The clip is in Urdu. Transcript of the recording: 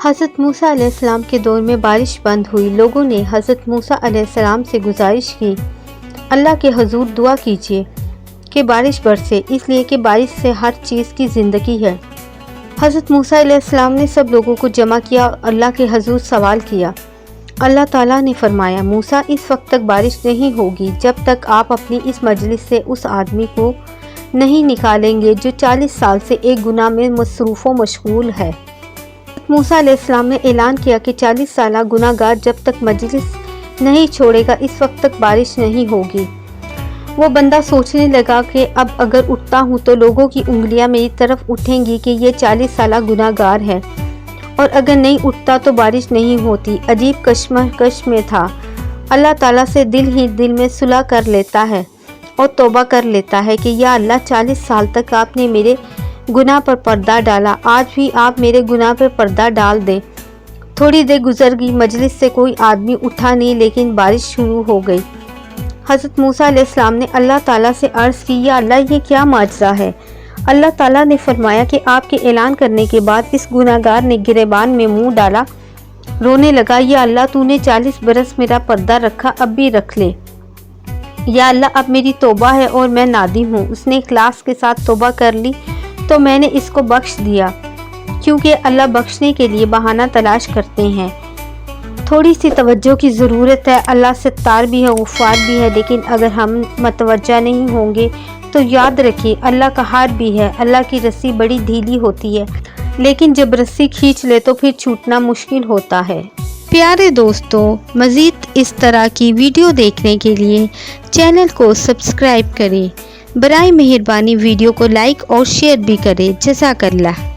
حضرت موسیٰ علیہ السلام کے دور میں بارش بند ہوئی۔ لوگوں نے حضرت موسیٰ علیہ السلام سے گزارش کی، اللہ کے حضور دعا کیجیے کہ بارش برسے، اس لیے کہ بارش سے ہر چیز کی زندگی ہے۔ حضرت موسیٰ علیہ السلام نے سب لوگوں کو جمع کیا اور اللہ کے حضور سوال کیا۔ اللہ تعالیٰ نے فرمایا، موسیٰ اس وقت تک بارش نہیں ہوگی جب تک آپ اپنی اس مجلس سے اس آدمی کو نہیں نکالیں گے جو 40 سال سے ایک گناہ میں مصروف و مشغول ہے۔ موسیٰ علیہ السلام نے اعلان کیا کہ 40 سالہ گناہ گار جب تک مجلس نہیں چھوڑے گا اس وقت تک بارش نہیں ہوگی۔ وہ بندہ سوچنے لگا کہ اب اگر اٹھتا ہوں تو لوگوں کی انگلیاں میری طرف اٹھیں گی کہ یہ 40 سالہ گناہ گار ہے، اور اگر نہیں اٹھتا تو بارش نہیں ہوتی۔ عجیب کشمکش میں تھا۔ اللہ تعالیٰ سے دل ہی دل میں صلح کر لیتا ہے اور توبہ کر لیتا ہے کہ یا اللہ 40 سال تک آپ نے میرے گناہ پر پردہ ڈالا، آج بھی آپ میرے گناہ پر پردہ ڈال دیں۔ تھوڑی دیر گزر گئی، مجلس سے کوئی آدمی اٹھا نہیں، لیکن بارش شروع ہو گئی۔ حضرت موسیٰ علیہ السلام نے اللہ تعالیٰ سے عرض کی، یا اللہ یہ کیا ماجرا ہے؟ اللہ تعالیٰ نے فرمایا کہ آپ کے اعلان کرنے کے بعد اس گناہ گار نے گریبان میں منہ ڈالا، رونے لگا، یا اللہ تو نے 40 برس میرا پردہ رکھا، اب بھی رکھ لے۔ یا اللہ اب میری توبہ ہے اور میں نادم ہوں۔ اس نے اخلاص کے ساتھ توبہ کر لی تو میں نے اس کو بخش دیا، کیونکہ اللہ بخشنے کے لیے بہانہ تلاش کرتے ہیں۔ تھوڑی سی توجہ کی ضرورت ہے۔ اللہ ستار بھی ہے، غفار بھی ہے، لیکن اگر ہم متوجہ نہیں ہوں گے تو یاد رکھیے اللہ قہار بھی ہے۔ اللہ کی رسی بڑی ڈھیلی ہوتی ہے، لیکن جب رسی کھینچ لے تو پھر چھوٹنا مشکل ہوتا ہے۔ پیارے دوستو، مزید اس طرح کی ویڈیو دیکھنے کے لیے چینل کو سبسکرائب کریں۔ برائے مہربانی ویڈیو کو لائک اور شیئر بھی کریں۔ جزاک اللہ۔